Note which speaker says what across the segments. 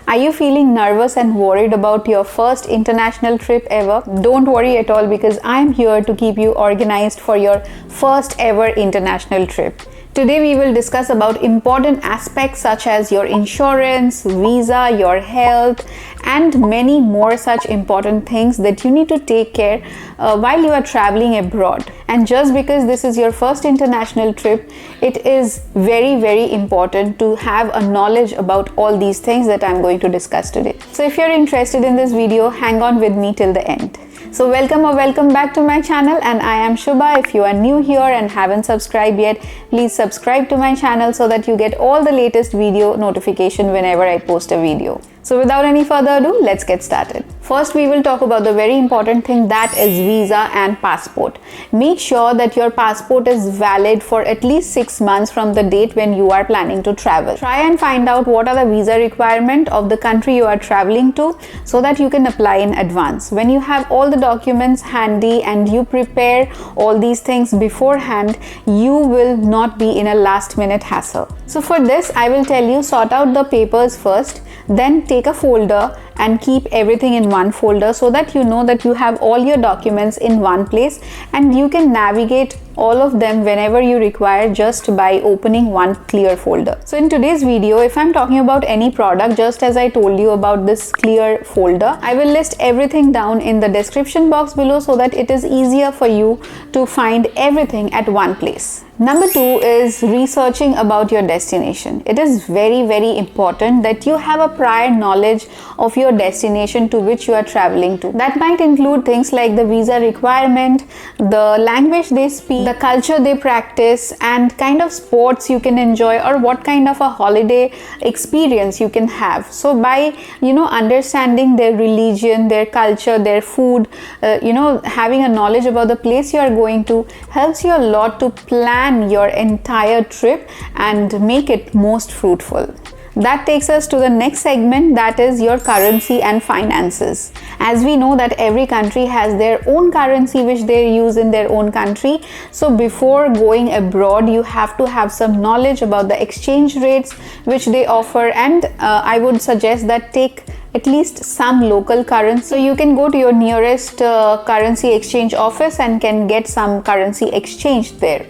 Speaker 1: Are you feeling nervous and worried about your first international trip ever? Don't worry at all, because I am here to keep you organized for your first ever international trip. Today we will discuss about important aspects such as your insurance, visa, your health, and many more such important things that you need to take care while you are traveling abroad. And just because this is your first international trip, it is very important to have a knowledge about all these things that I'm going to discuss today. So if you're interested in this video, hang on with me till the end. So welcome back to my channel, and I am Shubha. If you are new here and haven't subscribed yet, please subscribe to my channel so that you get all the latest video notification whenever I post a video. So without any further ado, let's get started. First, we will talk about the very important thing, that is visa and passport. Make sure that your passport is valid for at least 6 months from the date when you are planning to travel. Try and find out what are the visa requirements of the country you are traveling to so that you can apply in advance. When you have all the documents handy and you prepare all these things beforehand, you will not be in a last minute hassle. So for this, I will tell you, sort out the papers first, then take a folder and keep everything in one folder so that you know that you have all your documents in one place and you can navigate all of them whenever you require just by opening one clear folder. So in today's video, if I'm talking about any product, just as I told you about this clear folder, I will list everything down in the description box below so that it is easier for you to find everything at one place. Number 2 is researching about your destination. It is very important that you have a prior knowledge of your destination to which you are traveling to. That might include things like the visa requirement, the language they speak, the culture they practice, and kind of sports you can enjoy, or what kind of a holiday experience you can have. So by understanding their religion, their culture, their food, having a knowledge about the place you are going to helps you a lot to plan your entire trip and make it most fruitful. That takes us to the next segment, that is your currency and finances. As we know that every country has their own currency which they use in their own country. So before going abroad, you have to have some knowledge about the exchange rates which they offer, and I would suggest that take at least some local currency. So you can go to your nearest currency exchange office and can get some currency exchanged there.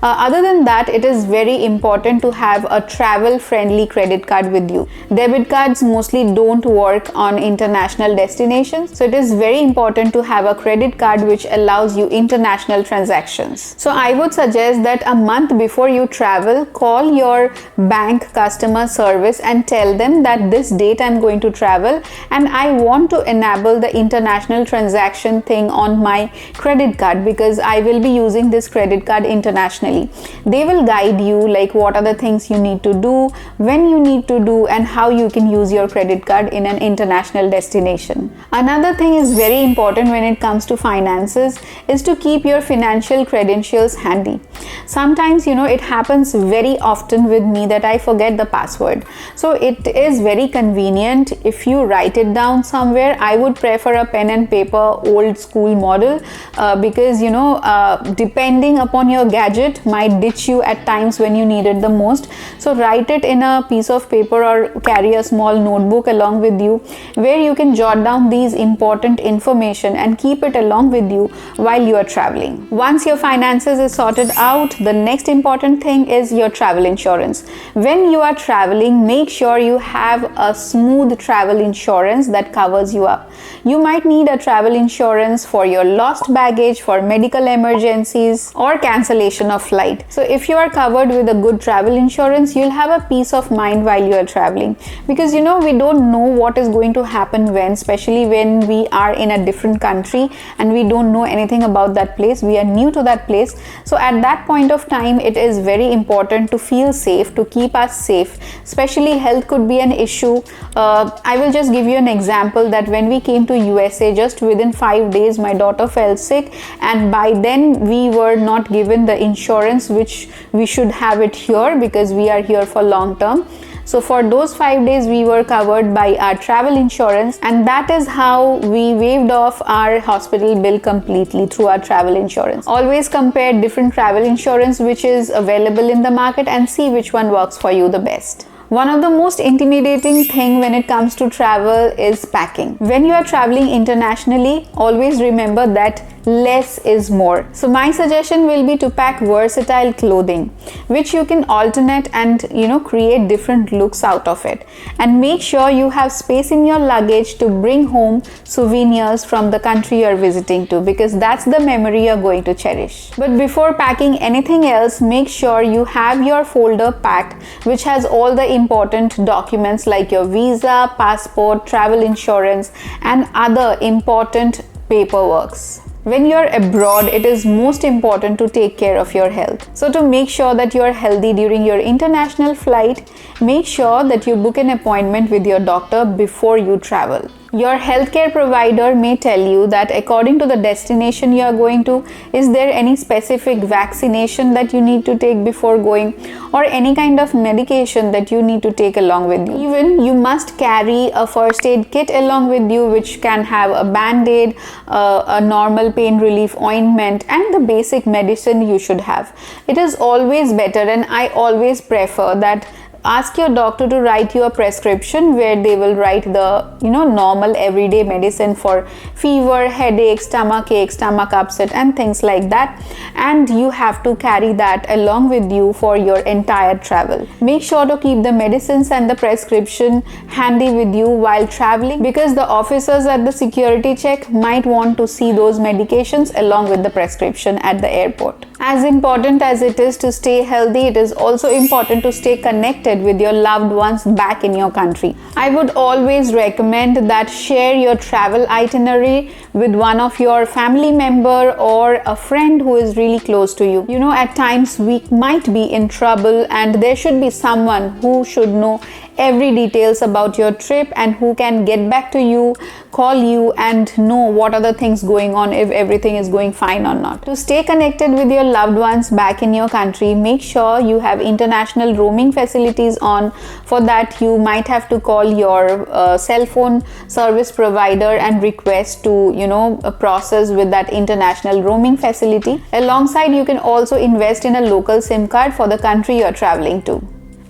Speaker 1: Other than that, it is very important to have a travel-friendly credit card with you. Debit cards mostly don't work on international destinations, so it is very important to have a credit card which allows you international transactions. So I would suggest that a month before you travel, call your bank customer service and tell them that this date I'm going to travel and I want to enable the international transaction thing on my credit card because I will be using this credit card internationally. They will guide you like what are the things you need to do, when you need to do, and how you can use your credit card in an international destination. Another thing is very important when it comes to finances is to keep your financial credentials handy. Sometimes it happens very often with me that I forget the password. So it is very convenient if you write it down somewhere. I would prefer a pen and paper old school model because depending upon your gadget might ditch you at times when you need it the most. So write it in a piece of paper or carry a small notebook along with you where you can jot down these important information and keep it along with you while you are traveling. Once your finances is sorted out, the next important thing is your travel insurance. When you are traveling, make sure you have a smooth travel insurance that covers you up. You might need a travel insurance for your lost baggage, for medical emergencies, or cancellation of flight. So if you are covered with a good travel insurance, you'll have a peace of mind while you are traveling, because we don't know what is going to happen when, especially when we are in a different country and we don't know anything about that place. We are new to that place. So at that point of time, it is very important to feel safe, to keep us safe. Especially health could be an issue. I will just give you an example that when we came to USA, just within 5 days my daughter fell sick, and by then we were not given the insurance which we should have it here because we are here for long term. So for those 5 days we were covered by our travel insurance, and that is how we waived off our hospital bill completely through our travel insurance. Always compare different travel insurance which is available in the market and see which one works for you the best. One of the most intimidating thing when it comes to travel is packing. When you are traveling internationally, always remember that less is more. So my suggestion will be to pack versatile clothing, which you can alternate and create different looks out of it. And make sure you have space in your luggage to bring home souvenirs from the country you're visiting to, because that's the memory you're going to cherish. But before packing anything else, make sure you have your folder packed, which has all the important documents like your visa, passport, travel insurance, and other important paperworks. When you're abroad, it is most important to take care of your health. So to make sure that you're healthy during your international flight, make sure that you book an appointment with your doctor before you travel. Your healthcare provider may tell you that according to the destination you are going to, is there any specific vaccination that you need to take before going, or any kind of medication that you need to take along with you. Even you must carry a first aid kit along with you, which can have a band-aid, a normal pain relief ointment, and the basic medicine you should have. It is always better, and I always prefer that ask your doctor to write you a prescription where they will write the normal everyday medicine for fever, headache, stomach ache, stomach upset, and things like that, and you have to carry that along with you for your entire travel. Make sure to keep the medicines and the prescription handy with you while traveling, because the officers at the security check might want to see those medications along with the prescription at the airport. As important as it is to stay healthy, it is also important to stay connected with your loved ones back in your country. I would always recommend that share your travel itinerary with one of your family member or a friend who is really close to you. At times we might be in trouble, and there should be someone who should know every details about your trip and who can get back to you, call you, and know what are the things going on, if everything is going fine or not. To stay connected with your loved ones back in your country, make sure you have international roaming facilities on. For that, you might have to call your cell phone service provider and request to process with that international roaming facility. Alongside, you can also invest in a local SIM card for the country you're traveling to.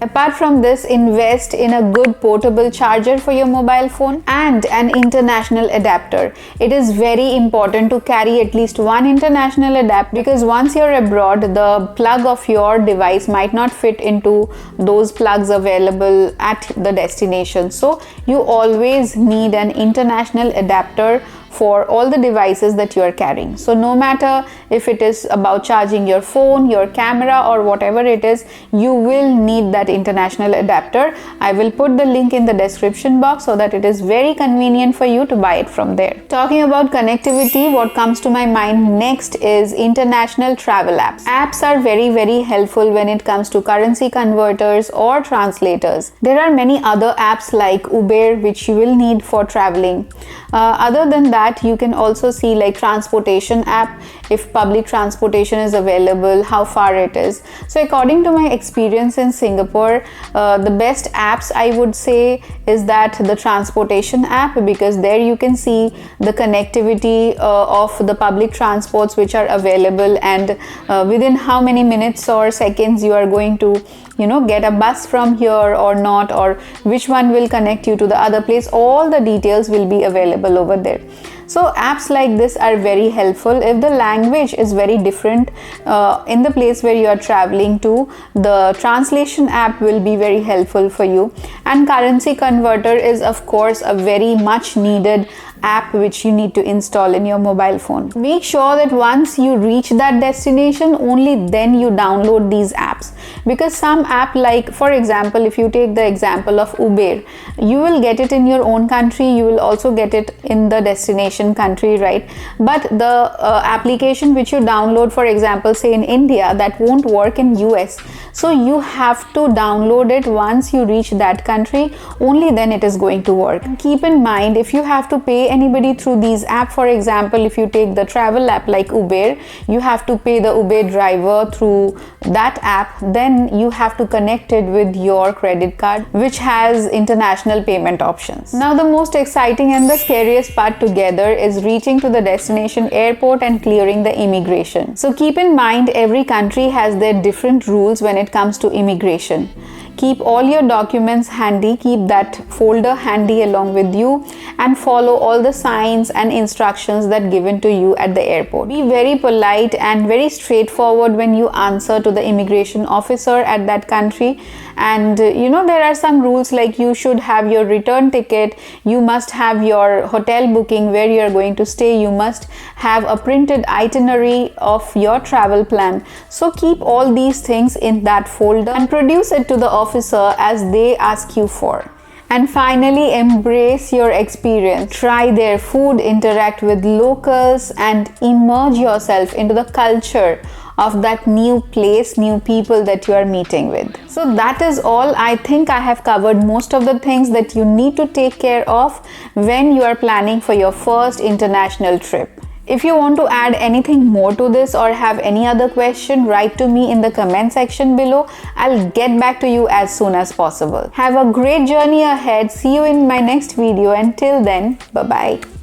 Speaker 1: Apart from this, invest in a good portable charger for your mobile phone and an international adapter. It is very important to carry at least one international adapter, because once you're abroad, the plug of your device might not fit into those plugs available at the destination. So you always need an international adapter for all the devices that you are carrying. So no matter if it is about charging your phone, your camera, or whatever it is, you will need that international adapter. I will put the link in the description box so that it is very convenient for you to buy it from there. Talking about connectivity, what comes to my mind next is international travel apps. Apps are very, very helpful when it comes to currency converters or translators. There are many other apps like Uber, which you will need for traveling. Other than that, you can also see like transportation app, if public transportation is available, how far it is. So according to my experience in Singapore, the best apps I would say is that the transportation app, because there you can see the connectivity of the public transports which are available, and within how many minutes or seconds you are going to get a bus from here or not, or which one will connect you to the other place. All the details will be available over there. So apps like this are very helpful. If the language is very different in the place where you are traveling to, the translation app will be very helpful for you. And currency converter is of course a very much needed app which you need to install in your mobile phone. Make sure that once you reach that destination, only then you download these apps, because some app, like for example, if you take the example of Uber, you will get it in your own country, you will also get it in the destination country, right? But the application which you download, for example, say in India, that won't work in US. So you have to download it once you reach that country, only then it is going to work. Keep in mind, if you have to pay anybody through these apps, for example, if you take the travel app like Uber, you have to pay the Uber driver through that app, then you have to connect it with your credit card, which has international payment options. Now the most exciting and the scariest part together here is reaching to the destination airport and clearing the immigration. So keep in mind, every country has their different rules when it comes to immigration. Keep all your documents handy, keep that folder handy along with you, and follow all the signs and instructions that given to you at the airport. Be very polite and very straightforward when you answer to the immigration officer at that country. And there are some rules, like you should have your return ticket, you must have your hotel booking where you are going to stay, you must have a printed itinerary of your travel plan. So keep all these things in that folder and produce it to the officer as they ask you for. And finally, embrace your experience. Try their food, interact with locals, and immerse yourself into the culture of that new place, new people that you are meeting with. So that is all. I think I have covered most of the things that you need to take care of when you are planning for your first international trip. If you want to add anything more to this or have any other question, write to me in the comment section below. I'll get back to you as soon as possible. Have a great journey ahead. See you in my next video. Until then, bye-bye.